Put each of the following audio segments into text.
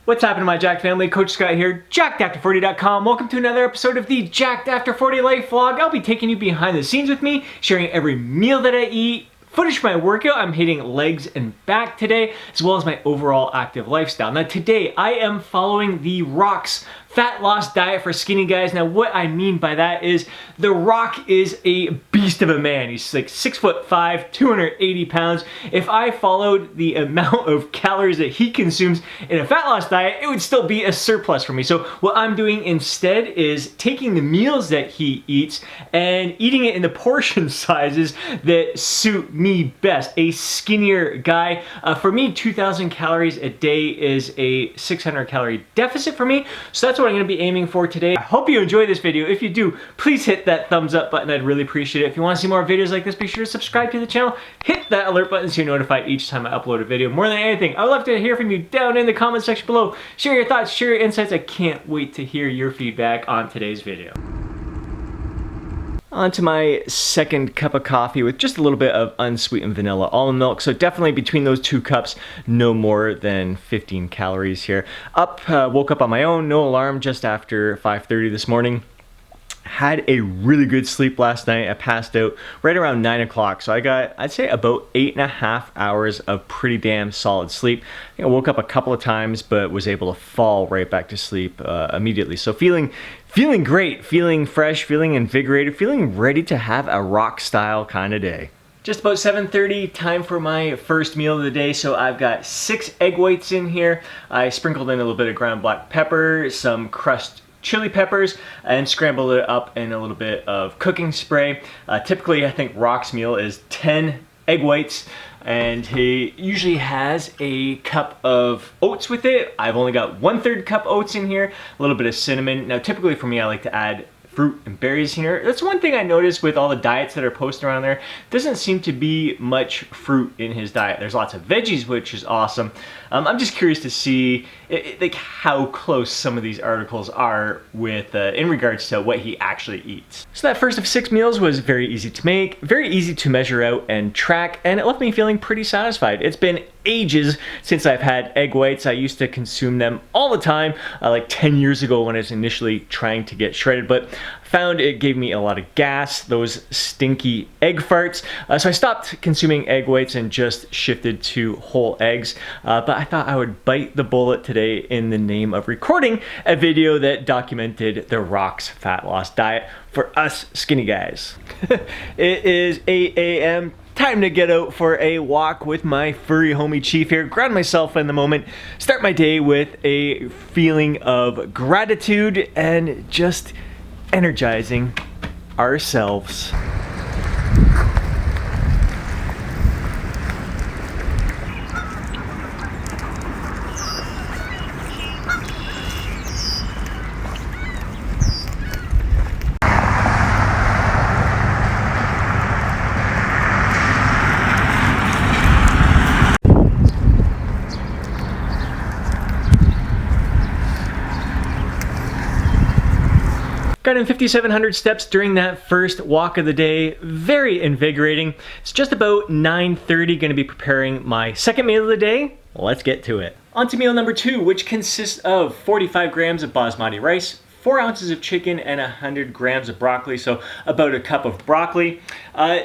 What's happening, my Jacked family? Coach Scott here, JackedAfter40.com. Welcome to another episode of the Jacked After 40 Life Vlog. I'll be taking you behind the scenes with me, sharing every meal that I eat, footage from my workout. I'm hitting legs and back today, as well as my overall active lifestyle. Now today, I am following The Rock's fat loss diet for skinny guys. Now what I mean by that is The Rock is a beast of a man. He's like 6'5", 280 pounds. If I followed the amount of calories that he consumes in a fat loss diet, it would still be a surplus for me. So what I'm doing instead is taking the meals that he eats and eating it in the portion sizes that suit me best. A skinnier guy. For me, 2,000 calories a day is a 600 calorie deficit for me. So that's what I'm going to be aiming for today. I hope you enjoy this video. If you do, please hit that thumbs up button. I'd really appreciate it. If you want to see more videos like this, be sure to subscribe to the channel. Hit that alert button so you're notified each time I upload a video. More than anything, I'd love to hear from you down in the comment section below. Share your thoughts, share your insights. I can't wait to hear your feedback on today's video. On to my second cup of coffee with just a little bit of unsweetened vanilla almond milk. So definitely between those two cups, no more than 15 calories here. Woke up on my own, no alarm, just after 5:30 this morning. Had a really good sleep last night. I passed out right around 9 o'clock. So I got, I'd say, about 8.5 hours of pretty damn solid sleep. I think I woke up a couple of times, but was able to fall right back to sleep immediately. So feeling great, feeling fresh, feeling invigorated, feeling ready to have a rock style kind of day. Just about 7:30, time for my first meal of the day. So I've got 6 egg whites in here. I sprinkled in a little bit of ground black pepper, some crushed chili peppers, and scrambled it up in a little bit of cooking spray. Typically, I think Rock's meal is 10 egg whites, and he usually has a cup of oats with it. I've only got 1/3 cup oats in here, a little bit of cinnamon. Now, typically for me, I like to add fruit and berries here. That's one thing I noticed with all the diets that are posted around there. Doesn't seem to be much fruit in his diet. There's lots of veggies, which is awesome. I'm just curious to see like how close some of these articles are with in regards to what he actually eats. So that first of 6 meals was very easy to make, very easy to measure out and track, and it left me feeling pretty satisfied. It's been ages since I've had egg whites. I used to consume them all the time, like 10 years ago when I was initially trying to get shredded, but found it gave me a lot of gas, those stinky egg farts. So I stopped consuming egg whites and just shifted to whole eggs. But I thought I would bite the bullet today in the name of recording a video that documented The Rock's fat loss diet for us skinny guys. It is 8 a.m. Time to get out for a walk with my furry homie Chief here, ground myself in the moment, start my day with a feeling of gratitude and just energizing ourselves. Got in 5,700 steps during that first walk of the day. Very invigorating. It's just about 9:30, going to be preparing my second meal of the day. Let's get to it. On to meal number 2, which consists of 45 grams of basmati rice, 4 ounces of chicken, and 100 grams of broccoli, so about a cup of broccoli.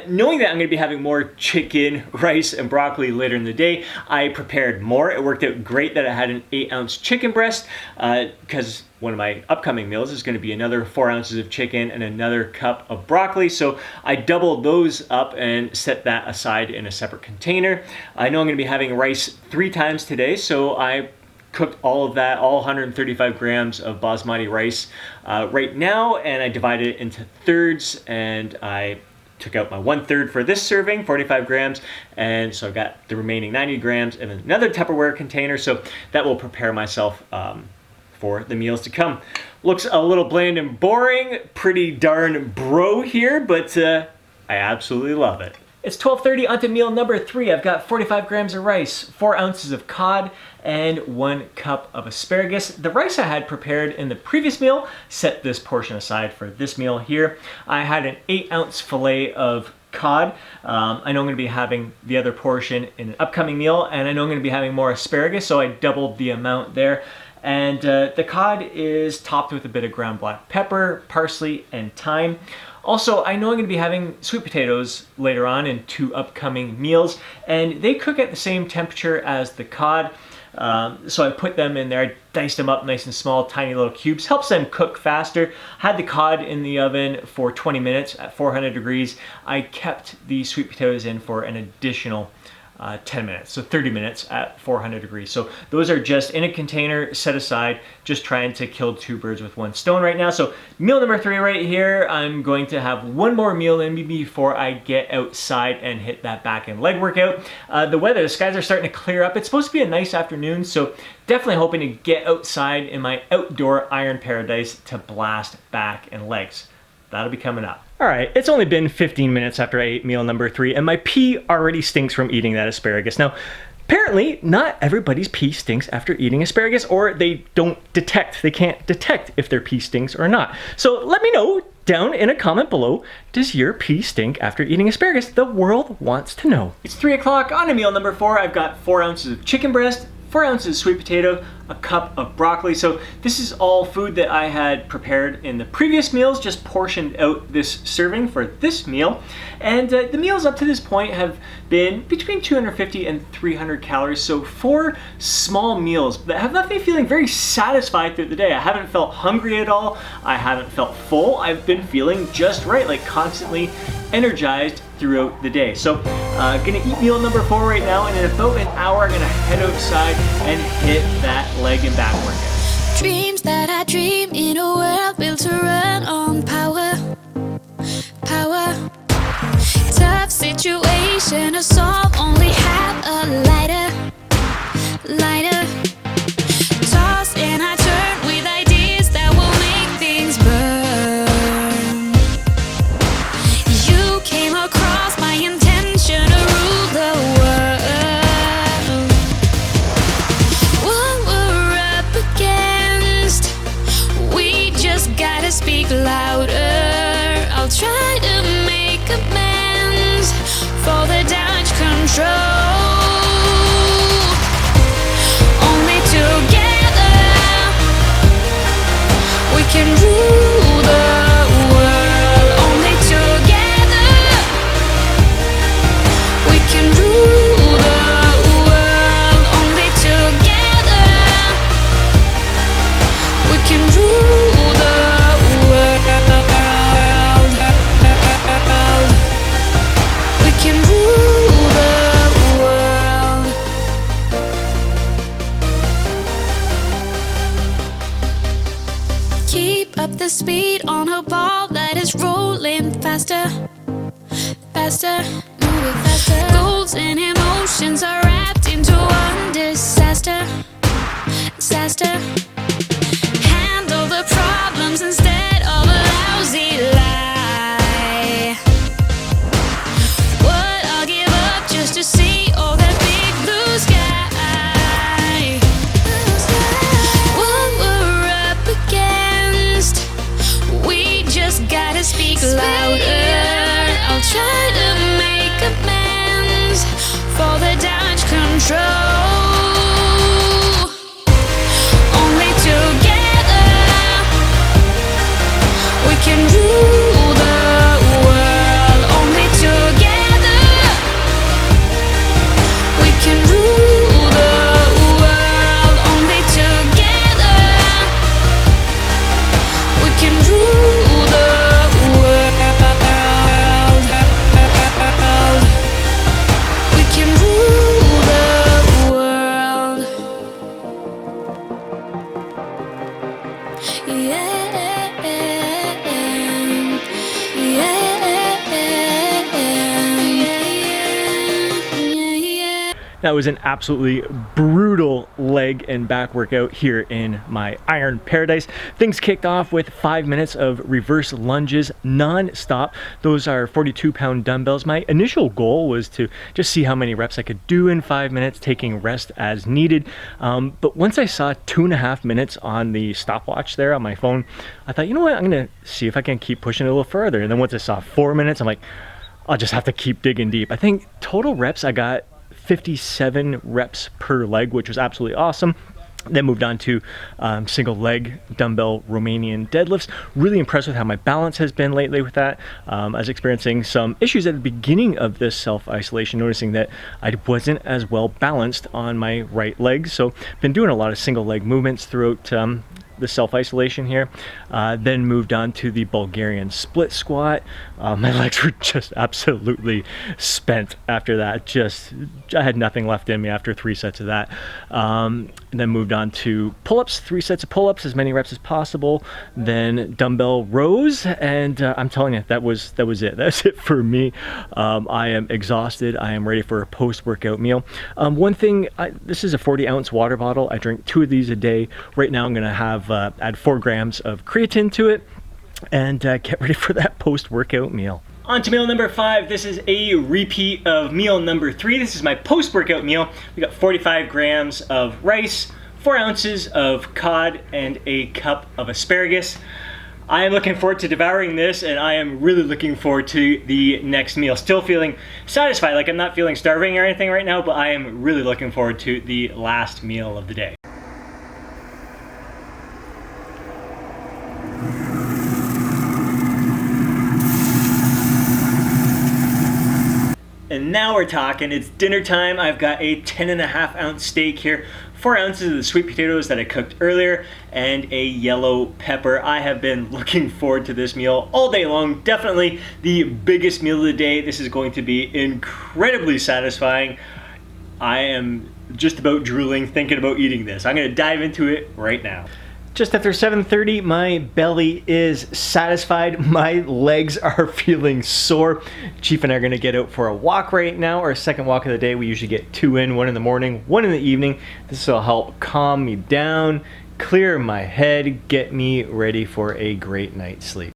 Knowing that I'm going to be having more chicken, rice, and broccoli later in the day, I prepared more. It worked out great that I had an 8-ounce chicken breast, because one of my upcoming meals is going to be another 4 ounces of chicken and another cup of broccoli, so I doubled those up and set that aside in a separate container. I know I'm going to be having rice 3 times today, so I cooked all of that, all 135 grams of basmati rice right now, and I divided it into thirds, and I took out my 1/3 for this serving, 45 grams, and so I've got the remaining 90 grams in another Tupperware container, so that will prepare myself for the meals to come. Looks a little bland and boring, pretty darn bro here, but I absolutely love it. It's 12:30, on to meal number 3. I've got 45 grams of rice, 4 ounces of cod, and 1 cup of asparagus. The rice I had prepared in the previous meal, set this portion aside for this meal here. I had an 8-ounce fillet of cod. I know I'm going to be having the other portion in an upcoming meal, and I know I'm going to be having more asparagus, so I doubled the amount there. And the cod is topped with a bit of ground black pepper, parsley, and thyme. Also, I know I'm going to be having sweet potatoes later on in 2 upcoming meals, and they cook at the same temperature as the cod. So I put them in there, I diced them up nice and small, tiny little cubes, helps them cook faster. Had the cod in the oven for 20 minutes at 400 degrees. I kept the sweet potatoes in for an additional 10 minutes, so 30 minutes at 400 degrees. So those are just in a container, set aside, just trying to kill 2 birds with 1 stone right now. So meal number 3 right here, I'm going to have 1 more meal in me before I get outside and hit that back and leg workout. The weather, the skies are starting to clear up. It's supposed to be a nice afternoon, so definitely hoping to get outside in my outdoor iron paradise to blast back and legs. That'll be coming up. All right, it's only been 15 minutes after I ate meal number 3, and my pee already stinks from eating that asparagus. Now, apparently, not everybody's pee stinks after eating asparagus, or they can't detect if their pee stinks or not. So let me know down in a comment below, does your pee stink after eating asparagus? The world wants to know. It's 3 o'clock on to meal number 4. I've got 4 ounces of chicken breast, 4 ounces of sweet potato, a cup of broccoli. So this is all food that I had prepared in the previous meals, just portioned out this serving for this meal. And the meals up to this point have been between 250 and 300 calories. So 4 small meals that have left me feeling very satisfied through the day. I haven't felt hungry at all. I haven't felt full. I've been feeling just right, like constantly energized throughout the day. So gonna eat meal number 4 right now, and in about an hour I'm gonna head outside and hit that leg and back workout. Dreams that I dream in a world built to run on power. Tough situation to solve, only have a lighter. Toss and I turn with ideas that will make things burn. You came across my intention to rule the world. What we're up against, we just gotta speak louder. I'll try to make amends for the damage control. Only together we can rule the world. Only together we can rule the world. Only together we can rule the world. We can rule the world. Keep up the speed on a ball that is rolling faster, moving faster. Goals and emotions are wrapped into one disaster. Handle the problems instead of a lousy lie. What I'll give up just to see all that big blue sky. What we're up against, we just gotta speak louder. I'll try to make amends for the damage control. Only together we can rule the world. Only together we can rule the world. Only together we can rule the world. We can rule the world. That was an absolutely brutal leg and back workout here in my iron paradise. Things kicked off with 5 minutes of reverse lunges non-stop. Those are 42-pound dumbbells. My initial goal was to just see how many reps I could do in 5 minutes, taking rest as needed. But once I saw 2.5 minutes on the stopwatch there on my phone, I thought, you know what, I'm gonna see if I can keep pushing it a little further. And then once I saw 4 minutes, I'm like, I'll just have to keep digging deep. I think total reps, I got 57 reps per leg, which was absolutely awesome. Then moved on to single leg dumbbell Romanian deadlifts. Really impressed with how my balance has been lately with that. I was experiencing some issues at the beginning of this self-isolation, noticing that I wasn't as well balanced on my right leg. So been doing a lot of single leg movements throughout the self-isolation here. Then moved on to the Bulgarian split squat. My legs were just absolutely spent after that. I had nothing left in me after 3 sets of that. And then moved on to pull-ups, 3 sets of pull-ups, as many reps as possible. Then dumbbell rows, and I'm telling you, that was it. That's it for me. I am exhausted. I am ready for a post-workout meal. One thing, this is a 40-ounce water bottle. I drink 2 of these a day. Right now I'm gonna have add 4 grams of creatine to it and get ready for that post-workout meal. On to meal number 5. This is a repeat of meal number 3. This is my post-workout meal. We got 45 grams of rice, 4 ounces of cod, and a cup of asparagus. I am looking forward to devouring this, and I am really looking forward to the next meal. Still feeling satisfied, like I'm not feeling starving or anything right now, but I am really looking forward to the last meal of the day. And now we're talking. It's dinner time. I've got a 10.5 ounce steak here, 4 ounces of the sweet potatoes that I cooked earlier, and a yellow pepper. I have been looking forward to this meal all day long. Definitely the biggest meal of the day. This is going to be incredibly satisfying. I am just about drooling thinking about eating this. I'm gonna dive into it right now. Just after 7:30, my belly is satisfied. My legs are feeling sore. Chief and I are gonna get out for a walk right now, our second walk of the day. We usually get 2 in, 1 in the morning, 1 in the evening. This will help calm me down, clear my head, get me ready for a great night's sleep.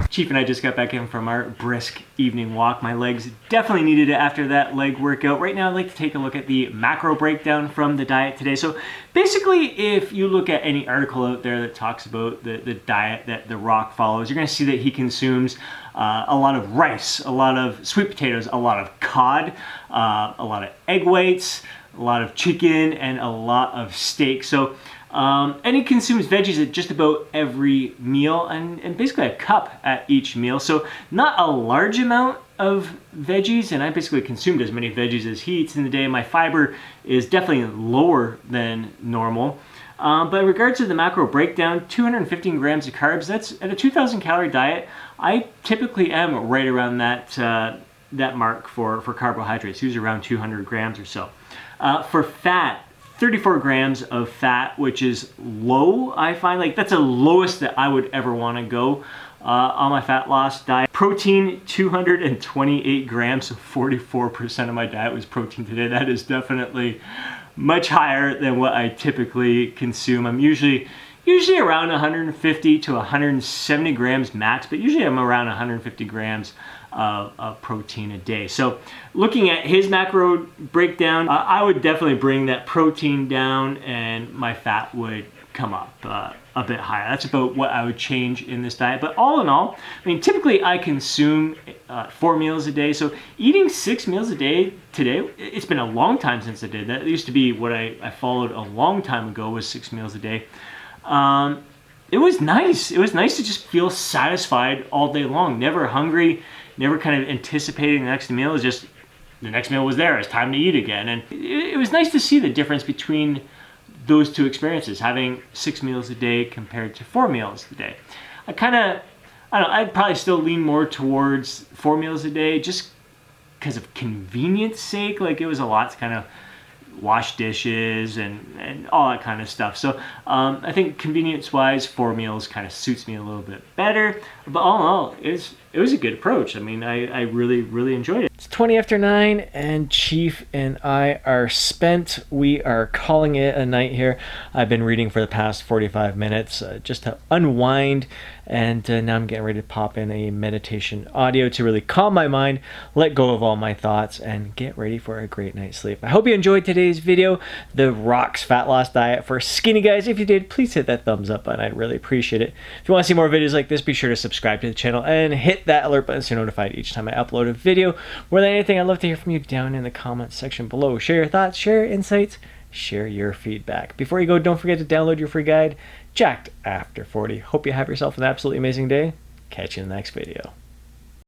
Chief and I just got back in from our brisk evening walk. My legs definitely needed it after that leg workout. Right now I'd like to take a look at the macro breakdown from the diet today. So basically, if you look at any article out there that talks about the diet that The Rock follows, you're gonna see that he consumes a lot of rice, a lot of sweet potatoes, a lot of cod, a lot of egg whites, a lot of chicken, and a lot of steak. So and he consumes veggies at just about every meal, and basically a cup at each meal. So not a large amount of veggies, and I basically consumed as many veggies as he eats in the day. My fiber is definitely lower than normal. But in regards to the macro breakdown, 215 grams of carbs, that's at a 2,000 calorie diet. I typically am right around that mark for carbohydrates, usually around 200 grams or so. For fat, 34 grams of fat, which is low. I find like that's the lowest that I would ever want to go on my fat loss diet. Protein, 228 grams, so 44% of my diet was protein today. That is definitely much higher than what I typically consume. I'm usually around 150 to 170 grams max, but usually I'm around 150 grams of protein a day. So looking at his macro breakdown, I would definitely bring that protein down and my fat would come up a bit higher. That's about what I would change in this diet. But all in all, I mean, typically I consume 4 meals a day. So eating 6 meals a day today, it's been a long time since I did that. It used to be what I followed a long time ago, was 6 meals a day. It was nice. It was nice to just feel satisfied all day long. Never hungry, never kind of anticipating the next meal. It was just the next meal was there. It's time to eat again. And it was nice to see the difference between those two experiences, having 6 meals a day compared to 4 meals a day. I don't know, I'd probably still lean more towards 4 meals a day just because of convenience sake. Like it was a lot to kind of wash dishes and all that kind of stuff. So I think convenience-wise, 4 meals kind of suits me a little bit better. But all in all, it was a good approach. I mean, I really, really enjoyed it. It's 20 after 9, and Chief and I are spent. We are calling it a night here. I've been reading for the past 45 minutes just to unwind And now I'm getting ready to pop in a meditation audio to really calm my mind, let go of all my thoughts, and get ready for a great night's sleep. I hope you enjoyed today's video, the Rocks Fat Loss Diet for skinny guys. If you did, please hit that thumbs up button. I'd really appreciate it. If you want to see more videos like this, be sure to subscribe to the channel and hit that alert button so you're notified each time I upload a video. More than anything, I'd love to hear from you down in the comments section below. Share your thoughts, share your insights, share your feedback. Before you go, don't forget to download your free guide, Jacked After 40. Hope you have yourself an absolutely amazing day. Catch you in the next video.